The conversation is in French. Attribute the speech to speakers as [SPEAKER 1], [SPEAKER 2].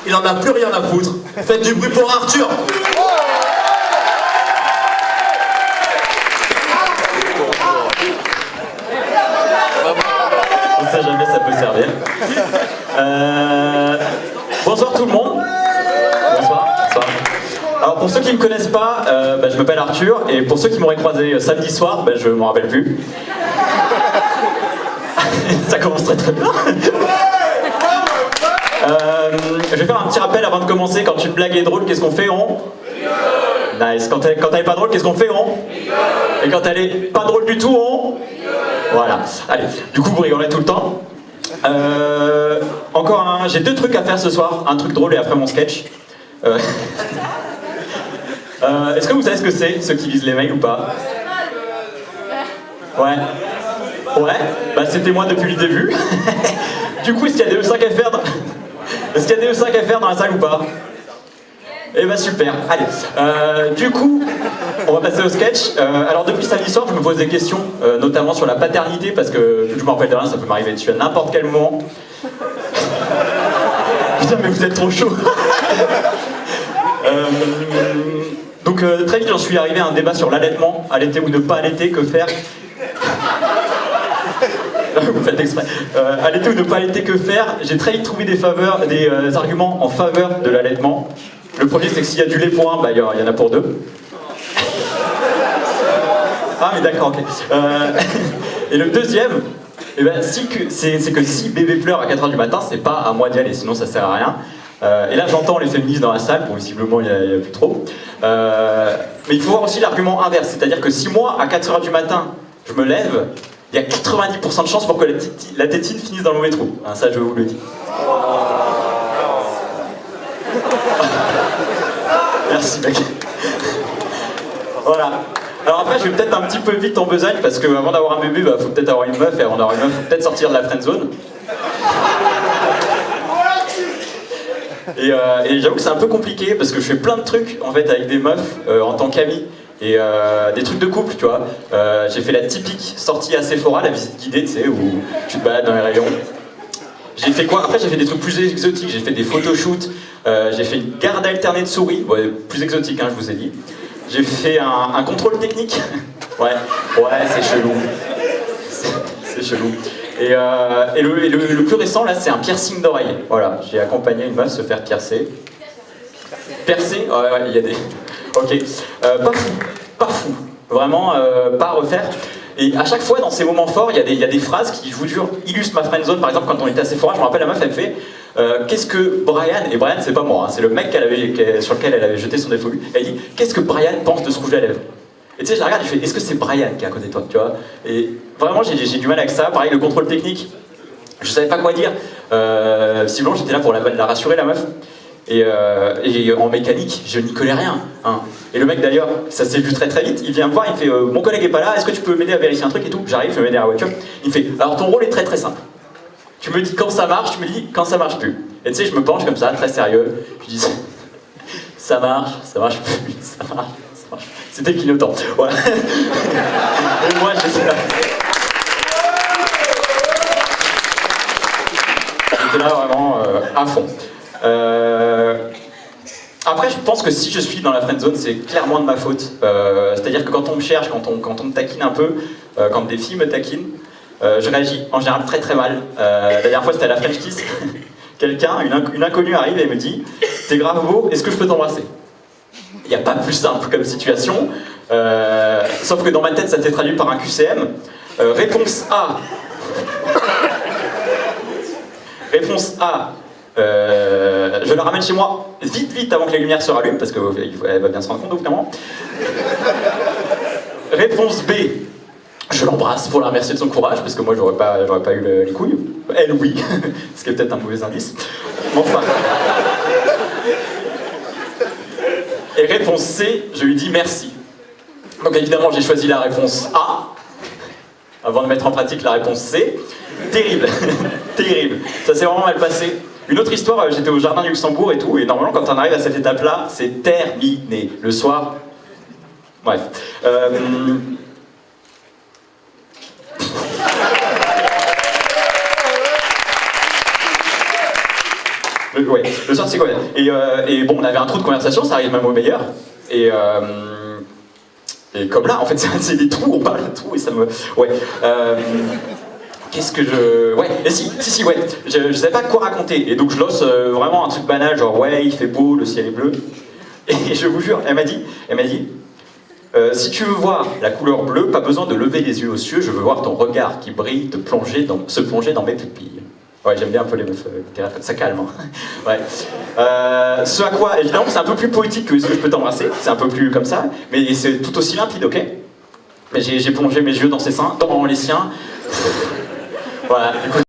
[SPEAKER 1] il en a plus rien à foutre. Faites du bruit pour Arthur. On sait jamais, ça peut servir. Bonsoir tout le monde. Bonsoir. Alors pour ceux qui ne me connaissent pas, je m'appelle Arthur, et pour ceux qui m'auraient croisé samedi soir, je m'en rappelle plus. Ça commence très très bien. Je vais faire un petit rappel avant de commencer. Quand une blague est drôle, qu'est-ce qu'on fait? On nice. Quand elle est pas drôle, qu'est-ce qu'on fait? On et quand elle est pas drôle du tout, on voilà. Allez, du coup vous rigolez tout le temps. Encore un... J'ai 2 trucs à faire ce soir, un truc drôle et après mon sketch. Est-ce que vous savez ce que c'est, ceux qui lisent les mails ou pas? Ouais. Ouais, c'était moi depuis le début. Du coup, est-ce qu'il y a des E5 à faire dans... Est-ce qu'il y a des E5 à faire dans la salle ou pas? Eh super, allez. Du coup, on va passer au sketch. Alors depuis samedi soir, je me pose des questions, notamment sur la paternité, parce que vu que je me rappelle de rien, ça peut m'arriver dessus à n'importe quel moment. Putain, mais vous êtes trop chaud. Donc très vite, j'en suis arrivé à un débat sur l'allaitement. Allaiter ou ne pas allaiter, que faire? Vous faites exprès. Allaiter ou ne pas allaiter, que faire? J'ai très vite trouvé des arguments en faveur de l'allaitement. Le premier, c'est que s'il y a du lait pour un, il y en a pour 2. Ah mais d'accord, ok. Et le deuxième, c'est que si bébé pleure à 4h du matin, c'est pas à moi d'y aller, sinon ça sert à rien. Et là j'entends les féministes dans la salle, bon visiblement il n'y a plus trop. Mais il faut voir aussi l'argument inverse, c'est-à-dire que si moi à 4h du matin je me lève, il y a 90% de chances pour que la tétine finisse dans le mauvais trou. Hein, ça je vous le dis. Merci mec. Voilà. Alors après je vais peut-être un petit peu vite en besogne parce qu'avant d'avoir un bébé, faut peut-être avoir une meuf, et avant d'avoir une meuf, faut peut-être sortir de la friendzone. Et j'avoue que c'est un peu compliqué parce que je fais plein de trucs en fait avec des meufs en tant qu'amis. Et des trucs de couple, tu vois. J'ai fait la typique sortie à Sephora, la visite guidée, tu sais, où tu te balades dans les rayons. J'ai fait quoi? Après j'ai fait des trucs plus exotiques, j'ai fait des photoshoots, j'ai fait une garde alternée de souris, plus exotique, je vous ai dit. J'ai fait un contrôle technique. Ouais, c'est chelou. C'est chelou. Et le plus récent, là, c'est un piercing d'oreille. Voilà, j'ai accompagné une meuf se faire piercer. Percer? Ouais, il y a des... Ok. Pas fou. Vraiment, pas à refaire. Et à chaque fois, dans ces moments forts, il y a des phrases qui, je vous jure, illustrent ma friendzone. Par exemple, quand on était à Sephora, je me rappelle, la meuf, elle me fait qu'est-ce que Brian, et Brian, c'est pas moi, c'est le mec sur lequel elle avait jeté son défolu, elle dit qu'est-ce que Brian pense de ce rouge à lèvres? Et tu sais, je la regarde, je fais est-ce que c'est Brian qui est à côté de toi, tu vois? Et vraiment, j'ai du mal avec ça. Pareil, le contrôle technique, je savais pas quoi dire. Sinon, j'étais là pour la rassurer, la meuf. Et en mécanique, je n'y connais rien. Hein. Et le mec d'ailleurs, ça s'est vu très très vite, il vient me voir, il me fait mon collègue est pas là, est-ce que tu peux m'aider à vérifier un truc et tout? J'arrive, je me mets derrière la voiture. Il me fait alors ton rôle est très très simple. Tu me dis quand ça marche, tu me dis quand ça marche plus. Et tu sais, je me penche comme ça, très sérieux. Je dis ça marche plus, ça marche. C'était clignotant. Voilà. Et moi j'étais là. J'étais là vraiment à fond. Après, je pense que si je suis dans la friendzone, c'est clairement de ma faute. C'est-à-dire que quand on me cherche, quand on me taquine un peu, quand des filles me taquinent, je réagis en général très très mal. La dernière fois, c'était à la French Kiss. Quelqu'un, une inconnue arrive et me dit « T'es grave beau, est-ce que je peux t'embrasser ?» Il n'y a pas plus simple comme situation. Sauf que dans ma tête, ça s'est traduit par un QCM. Réponse A. Réponse A. Je la ramène chez moi vite avant que les lumières se rallument parce qu'elle va bien se rendre compte au bout d'un moment. Réponse B. Je l'embrasse pour la remercier de son courage parce que moi j'aurais pas eu les couilles. Elle oui, ce qui est peut-être un mauvais indice. Mais enfin. Et réponse C, je lui dis merci. Donc évidemment j'ai choisi la réponse A avant de mettre en pratique la réponse C. Terrible, terrible. Ça s'est vraiment mal passé. Une autre histoire, j'étais au jardin du Luxembourg et tout, et normalement quand on arrive à cette étape-là, c'est terminé. Le soir, bref. ouais, le soir de Séquoia. Et bon, on avait un trou de conversation, ça arrive même au meilleur. Et comme là, en fait, c'est des trous, on parle de trous et ça me... Ouais. Qu'est-ce que je... Ouais, et si, ouais. Je savais pas quoi raconter. Et donc je lance vraiment un truc banal, genre ouais, il fait beau, le ciel est bleu. Et je vous jure, elle m'a dit, si tu veux voir la couleur bleue, pas besoin de lever les yeux aux cieux, je veux voir ton regard qui brille se plonger dans mes pupilles. Ouais, j'aime bien un peu les meufs littéraires, ça calme. Hein. Ouais. Ce à quoi, évidemment, c'est un peu plus poétique que ce que je peux t'embrasser, c'est un peu plus comme ça, mais c'est tout aussi limpide, ok? Mais j'ai plongé mes yeux dans ses seins, dans les siens. Voilà, écoute.